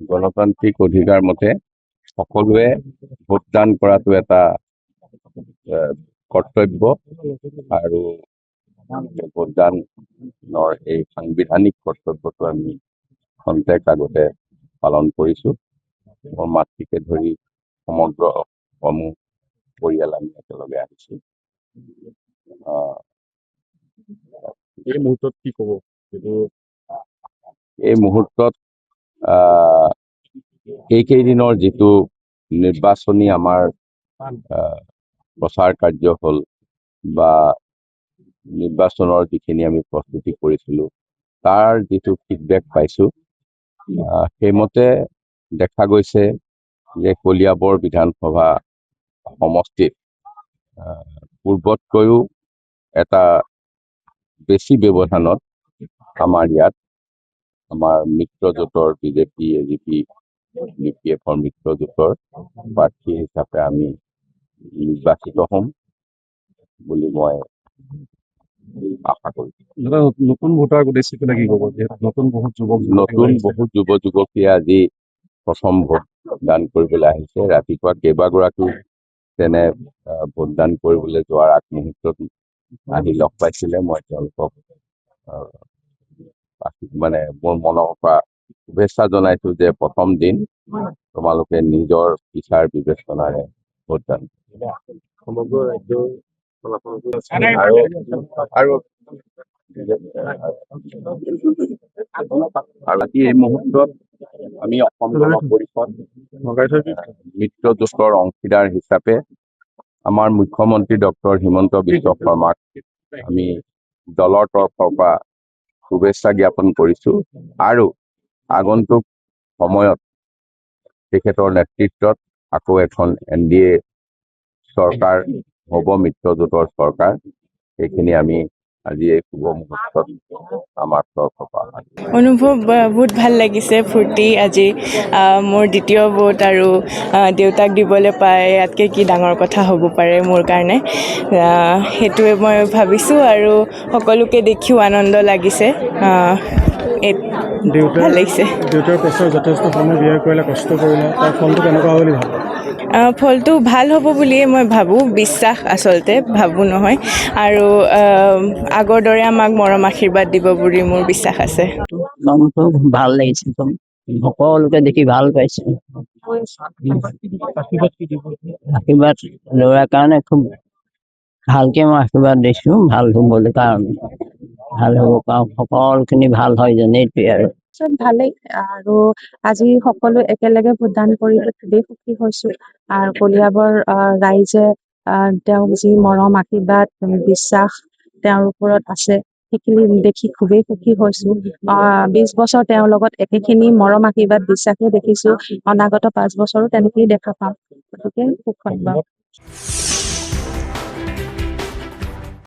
গণতান্ত্ৰিক অধিকাৰ মতে সকলোৱে ভোটদান কৰাটো এটা কৰ্তব্য আৰু ভোটদানৰ এই সাংবিধানিক কৰ্তব্যটো আমি খন্তেক আগতে পালন কৰিছোঁ। মোৰ মাতৃকে ধৰি সমগ্ৰ সমূহ পৰিয়াল আমি একেলগে আহিছোঁ। এই মুহূৰ্তত কি ক'ব? এই মুহূৰ্তত এইকেইদিনৰ যিটো নিৰ্বাচনী আমাৰ প্ৰচাৰ কাৰ্য হ'ল বা নিৰ্বাচনৰ যিখিনি আমি প্ৰস্তুতি কৰিছিলোঁ তাৰ যিটো ফিডবেক পাইছোঁ সেইমতে দেখা গৈছে যে কলিয়াবৰ বিধানসভা সমষ্টিত পূৰ্বতকৈও এটা বেছি ব্যৱধানত আমাৰ ইয়াত আমাৰ মিত্ৰজোঁটৰ বিজেপি এজিপি UPF-ৰ মিত্ৰজোঁটৰ প্ৰাৰ্থী হিচাপে আমি নিৰ্বাচিত হ'ম বুলি মই আশা কৰিছোঁ। নতুন ভোটাৰ উদ্দেশ্যে কি ক'ব? নতুন বহুত যুৱ যুৱতীয়ে আজি প্ৰথম ভোটদান কৰিবলৈ আহিছে। ৰাতিপুৱা কেইবাগৰাকীও তেনে ভোটদান কৰিবলৈ যোৱাৰ আগমুহূৰ্তত আহি লগ পাইছিলে। মই তেওঁলোকক মানে মোৰ মনৰ পৰা শুভেচ্ছা জনাইছো যে প্ৰথম দিন তোমালোকে নিজৰ বিচাৰ বিবেচনাৰে ভোটদান সমগ্ৰ ৰাজ্যৰ আৰু আজি এই মুহূৰ্তত আমি অসম গণ পৰিষদ মিত্ৰজোঁটৰ অংশীদাৰ হিচাপে আমাৰ মুখ্যমন্ত্ৰী ডক্টৰ হিমন্ত বিশ্ব শৰ্মাক আমি দলৰ তৰফৰ পৰা শুভেচ্ছা জ্ঞাপন কৰিছোঁ আৰু আগন্তুক সময়ত তেখেতৰ নেতৃত্বত আকৌ এখন NDA চৰকাৰ হ'ব, মিত্ৰজোঁটৰ চৰকাৰ। সেইখিনি আমি আজি এই শুভ মুহূৰ্তত আমাৰ তৰফৰ পৰা অনুভৱ বহুত ভাল লাগিছে, ফূৰ্তি। আজি মোৰ দ্বিতীয় ভোট আৰু দেউতাক দিবলৈ পাই ইয়াতকৈ কি ডাঙৰ কথা হ'ব পাৰে মোৰ কাৰণে, সেইটোৱে মই ভাবিছোঁ আৰু সকলোকে দেখিও আনন্দ লাগিছে। ভাল লাগিছে। দেউতাৰ প্ৰচাৰ যথেষ্ট সময় ব্যয় কৰিলে, কষ্ট কৰিলে, তাৰ ফলটো কেনেকুৱা বুলি ভাবে? ফলটো ভাল হ'ব বুলিয়ে মই ভাবোঁ, বিশ্বাস আচলতে, ভাবোঁ নহয়। আৰু আগৰ দৰে আমাক মৰম আশীৰ্বাদ দিব বুলি মোৰ বিশ্বাস আছে। মনটো ভাল লাগিছে, সকলোকে দেখি ভাল পাইছো। আশীৰ্বাদ লোৱাৰ কাৰণে খুব ভালকে মই আশীৰ্বাদ দিছো, ভাল হ'বলৈ কাৰণে, ভাল হ'ব কাৰণ সকলোখিনি ভাল হয় যেন, এইটোৱে আৰু ভালেই। আৰু আজি সকলো একেলগে ভোটদান কৰি খুবেই সুখী হৈছো। আৰু কলিয়াবৰ ৰাইজে তেওঁক যি মৰম আশীৰ্বাদ বিশ্বাস তেওঁৰ ওপৰত আছে, সেইখিনি দেখি খুবেই সুখী হৈছো। 20 বছৰ তেওঁৰ লগত একেখিনি মৰম আশীৰ্বাদ বিশ্বাসে দেখিছো, অনাগত 5 বছৰো তেনেকেই দেখা পাম, গতিকে খুব ধন্যবাদ।